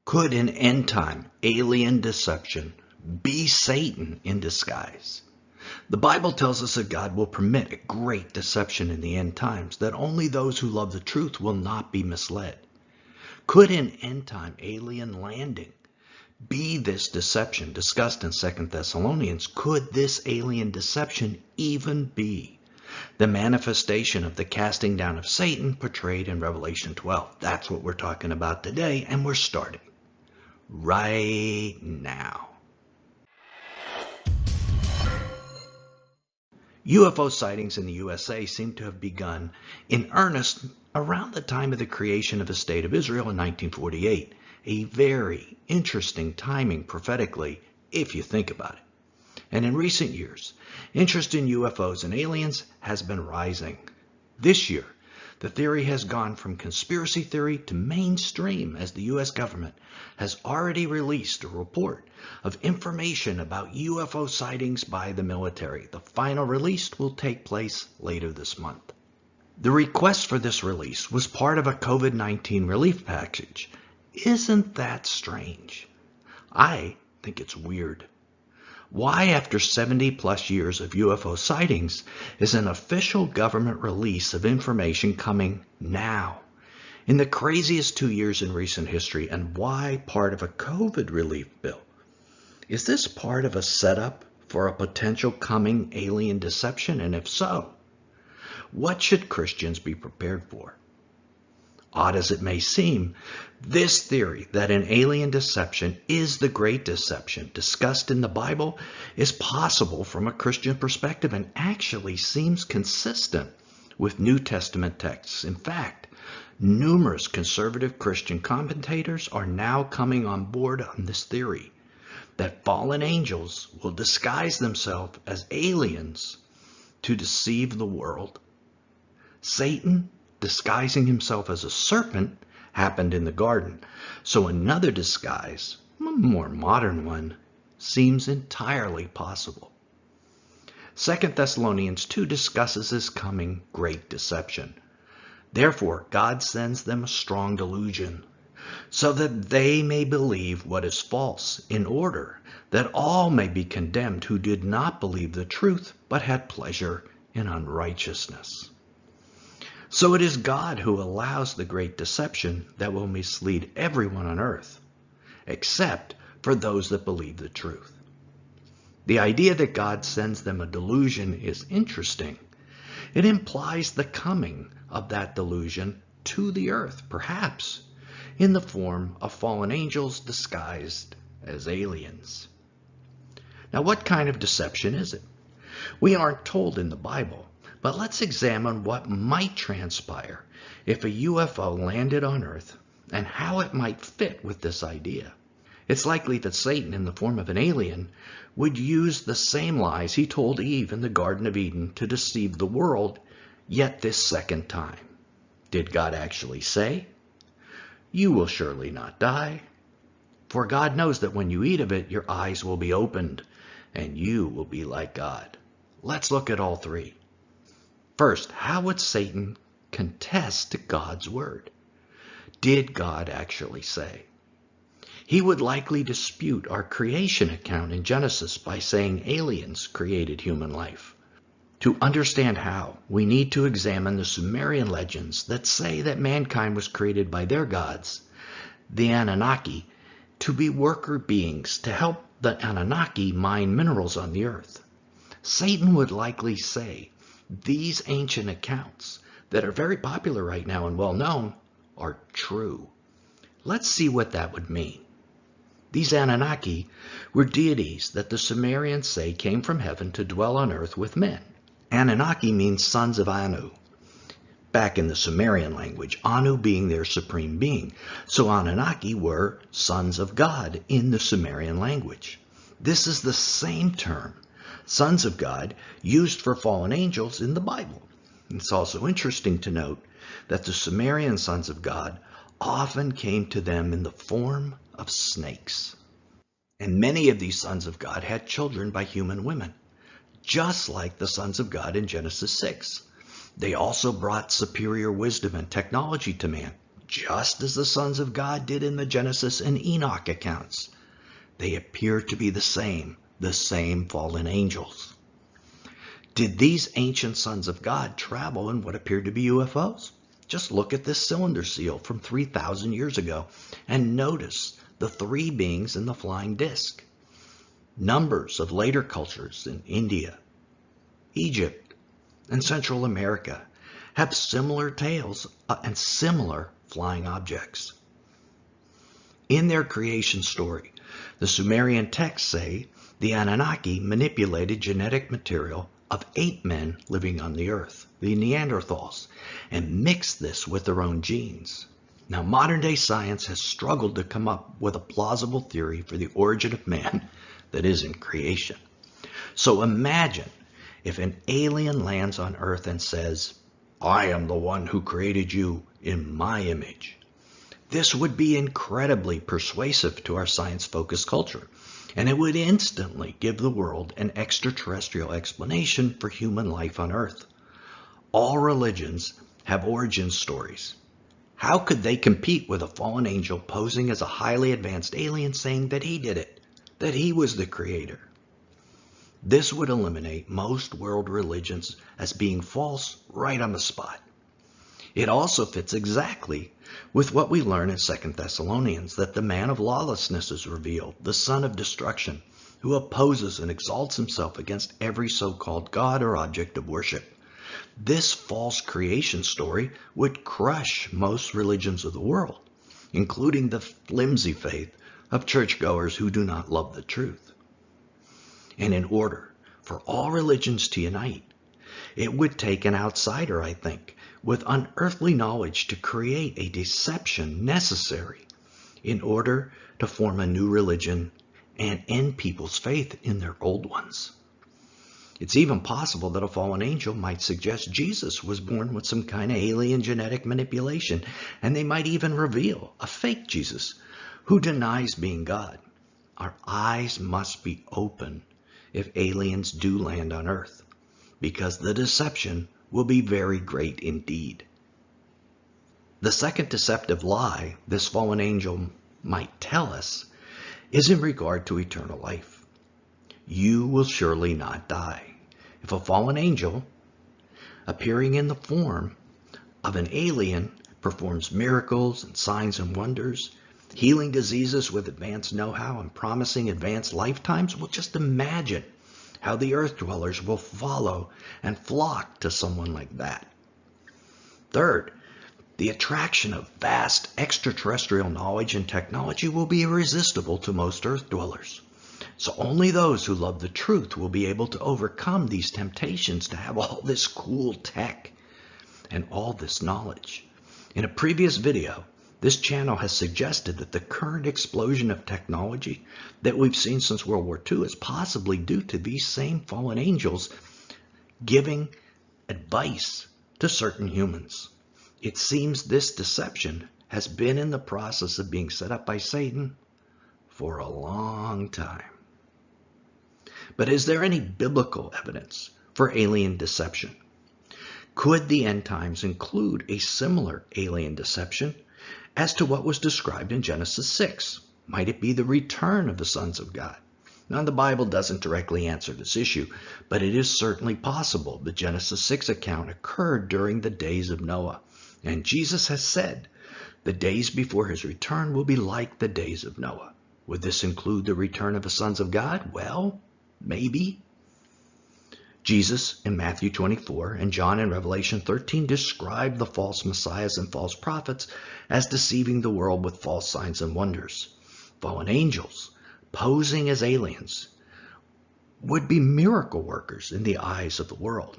Could an end-time alien deception be Satan in disguise? The Bible tells us that God will permit a great deception in the end times, that only those who love the truth will not be misled. Could an end-time alien landing be this deception discussed in 2 Thessalonians? Could this alien deception even be the manifestation of the casting down of Satan portrayed in Revelation 12? That's what we're talking about today, and we're starting right now. UFO sightings in the USA seem to have begun in earnest around the time of the creation of the State of Israel in 1948. A very interesting timing prophetically, if you think about it. And in recent years, interest in UFOs and aliens has been rising. This year, the theory has gone from conspiracy theory to mainstream as the U.S. government has already released a report of information about UFO sightings by the military. The final release will take place later this month. The request for this release was part of a COVID-19 relief package. Isn't that strange? I think it's weird. Why, after 70 plus years of UFO sightings, is an official government release of information coming now, in the craziest 2 years in recent history, and why part of a COVID relief bill? Is this part of a setup for a potential coming alien deception? And if so, what should Christians be prepared for? Odd as it may seem, this theory that an alien deception is the great deception discussed in the Bible is possible from a Christian perspective and actually seems consistent with New Testament texts. In fact, numerous conservative Christian commentators are now coming on board on this theory that fallen angels will disguise themselves as aliens to deceive the world. Satan disguising himself as a serpent happened in the garden, so another disguise, a more modern one, seems entirely possible. 2 Thessalonians 2 discusses this coming great deception. Therefore, God sends them a strong delusion, so that they may believe what is false, in order that all may be condemned who did not believe the truth, but had pleasure in unrighteousness. So it is God who allows the great deception that will mislead everyone on earth, except for those that believe the truth. The idea that God sends them a delusion is interesting. It implies the coming of that delusion to the earth, perhaps in the form of fallen angels disguised as aliens. Now, what kind of deception is it? We aren't told in the Bible. But let's examine what might transpire if a UFO landed on Earth and how it might fit with this idea. It's likely that Satan, in the form of an alien, would use the same lies he told Eve in the Garden of Eden to deceive the world, yet this second time. Did God actually say, "You will surely not die"? For God knows that when you eat of it, your eyes will be opened, and you will be like God. Let's look at all three. First, how would Satan contest God's word? Did God actually say? He would likely dispute our creation account in Genesis by saying aliens created human life. To understand how, we need to examine the Sumerian legends that say that mankind was created by their gods, the Anunnaki, to be worker beings to help the Anunnaki mine minerals on the earth. Satan would likely say these ancient accounts that are very popular right now and well known are true. Let's see what that would mean. These Anunnaki were deities that the Sumerians say came from heaven to dwell on earth with men. Anunnaki means sons of Anu. Back in the Sumerian language, Anu being their supreme being. So Anunnaki were sons of God in the Sumerian language. This is the same term, sons of God, used for fallen angels in the Bible. It's also interesting to note that the Sumerian sons of God often came to them in the form of snakes. And many of these sons of God had children by human women, just like the sons of God in Genesis 6. They also brought superior wisdom and technology to man, just as the sons of God did in the Genesis and Enoch accounts. They appear to be the same fallen angels. Did these ancient sons of God travel in what appeared to be UFOs? Just look at this cylinder seal from 3,000 years ago and notice the three beings in the flying disc. Numbers of later cultures in India, Egypt, and Central America have similar tails and similar flying objects. In their creation story, the Sumerian texts say the Anunnaki manipulated genetic material of ape men living on the earth, the Neanderthals, and mixed this with their own genes. Now, modern-day science has struggled to come up with a plausible theory for the origin of man that isn't creation. So imagine if an alien lands on Earth and says, "I am the one who created you in my image." This would be incredibly persuasive to our science-focused culture, and it would instantly give the world an extraterrestrial explanation for human life on Earth. All religions have origin stories. How could they compete with a fallen angel posing as a highly advanced alien saying that he did it, that he was the creator? This would eliminate most world religions as being false right on the spot. It also fits exactly with what we learn in 2 Thessalonians, that the man of lawlessness is revealed, the son of destruction, who opposes and exalts himself against every so-called God or object of worship. This false creation story would crush most religions of the world, including the flimsy faith of churchgoers who do not love the truth. And in order for all religions to unite, it would take an outsider, I think, with unearthly knowledge to create a deception necessary in order to form a new religion and end people's faith in their old ones. It's even possible that a fallen angel might suggest Jesus was born with some kind of alien genetic manipulation, and they might even reveal a fake Jesus who denies being God. Our eyes must be open if aliens do land on Earth, because the deception will be very great indeed. The second deceptive lie this fallen angel might tell us is in regard to eternal life. You will surely not die. If a fallen angel, appearing in the form of an alien, performs miracles and signs and wonders, healing diseases with advanced know-how and promising advanced lifetimes, well, just imagine how the earth dwellers will follow and flock to someone like that. Third, the attraction of vast extraterrestrial knowledge and technology will be irresistible to most earth dwellers. So only those who love the truth will be able to overcome these temptations to have all this cool tech and all this knowledge. In a previous video, this channel has suggested that the current explosion of technology that we've seen since World War II is possibly due to these same fallen angels giving advice to certain humans. It seems this deception has been in the process of being set up by Satan for a long time. But is there any biblical evidence for alien deception? Could the end times include a similar alien deception as to what was described in Genesis 6? Might it be the return of the sons of God? Now, the Bible doesn't directly answer this issue, but it is certainly possible the Genesis 6 account occurred during the days of Noah. And Jesus has said the days before his return will be like the days of Noah. Would this include the return of the sons of God? Well, maybe. Jesus in Matthew 24 and John in Revelation 13 describe the false messiahs and false prophets as deceiving the world with false signs and wonders. Fallen angels, posing as aliens, would be miracle workers in the eyes of the world,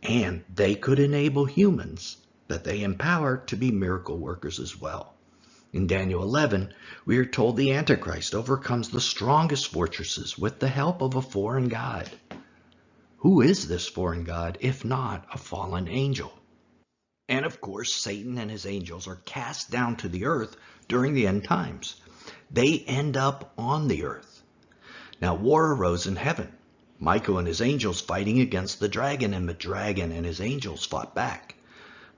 and they could enable humans that they empower to be miracle workers as well. In Daniel 11, we are told the Antichrist overcomes the strongest fortresses with the help of a foreign god. Who is this foreign god if not a fallen angel? And of course, Satan and his angels are cast down to the earth during the end times. They end up on the earth. Now, war arose in heaven. Michael and his angels fighting against the dragon, and the dragon and his angels fought back.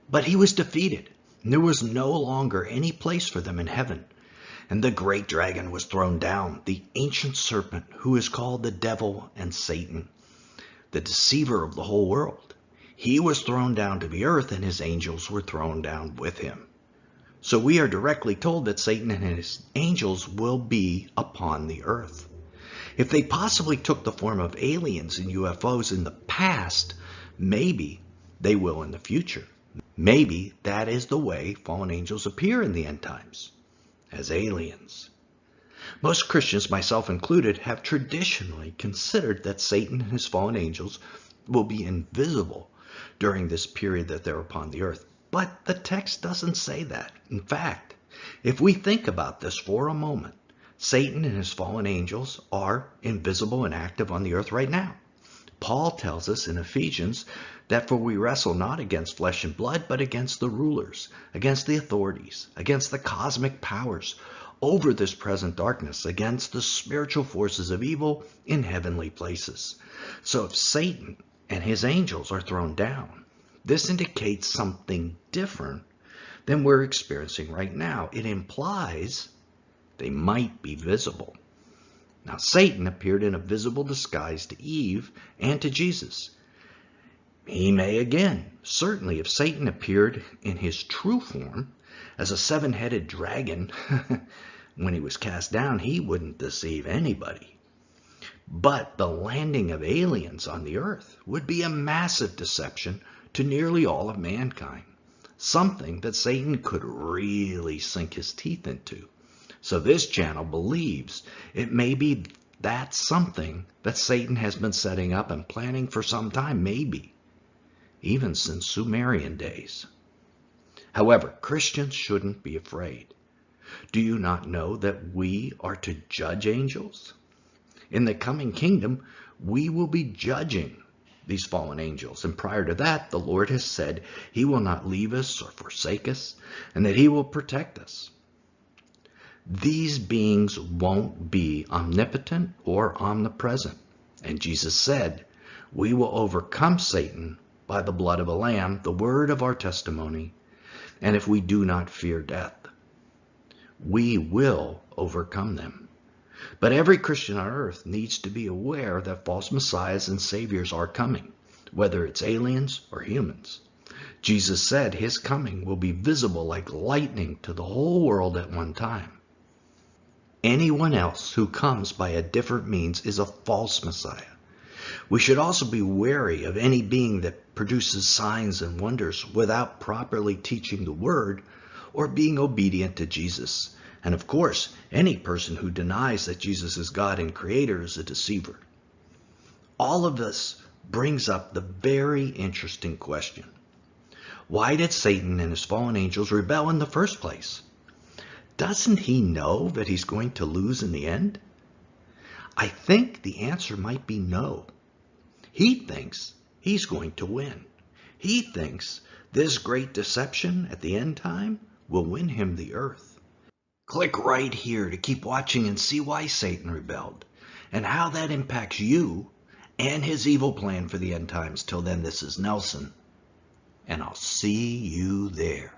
But he was defeated. There was no longer any place for them in heaven. And the great dragon was thrown down, the ancient serpent who is called the devil and Satan, the deceiver of the whole world. He was thrown down to the earth, and his angels were thrown down with him. So we are directly told that Satan and his angels will be upon the earth. If they possibly took the form of aliens and UFOs in the past, maybe they will in the future. Maybe that is the way fallen angels appear in the end times, as aliens. Most Christians, myself included, have traditionally considered that Satan and his fallen angels will be invisible during this period that they're upon the earth. But the text doesn't say that. In fact, if we think about this for a moment, Satan and his fallen angels are invisible and active on the earth right now. Paul tells us in Ephesians that for we wrestle not against flesh and blood, but against the rulers, against the authorities, against the cosmic powers, over this present darkness, against the spiritual forces of evil in heavenly places. So if Satan and his angels are thrown down, this indicates something different than we're experiencing right now. It implies they might be visible. Now, Satan appeared in a visible disguise to Eve and to Jesus. He may again. Certainly, if Satan appeared in his true form as a seven-headed dragon when he was cast down, he wouldn't deceive anybody. But the landing of aliens on the earth would be a massive deception to nearly all of mankind, something that Satan could really sink his teeth into. So this channel believes it may be that something that Satan has been setting up and planning for some time, maybe even since Sumerian days. However, Christians shouldn't be afraid. Do you not know that we are to judge angels? In the coming kingdom, we will be judging these fallen angels. And prior to that, the Lord has said he will not leave us or forsake us, and that he will protect us. These beings won't be omnipotent or omnipresent. And Jesus said, we will overcome Satan by the blood of a lamb, the word of our testimony, and if we do not fear death, we will overcome them. But every Christian on earth needs to be aware that false messiahs and saviors are coming, whether it's aliens or humans. Jesus said his coming will be visible like lightning to the whole world at one time. Anyone else who comes by a different means is a false messiah. We should also be wary of any being that produces signs and wonders without properly teaching the word or being obedient to Jesus. And of course, any person who denies that Jesus is God and Creator is a deceiver. All of this brings up the very interesting question. Why did Satan and his fallen angels rebel in the first place? Doesn't he know that he's going to lose in the end? I think the answer might be no. He thinks he's going to win. He thinks this great deception at the end time will win him the earth. Click right here to keep watching and see why Satan rebelled and how that impacts you and his evil plan for the end times. Till then, this is Nelson, and I'll see you there.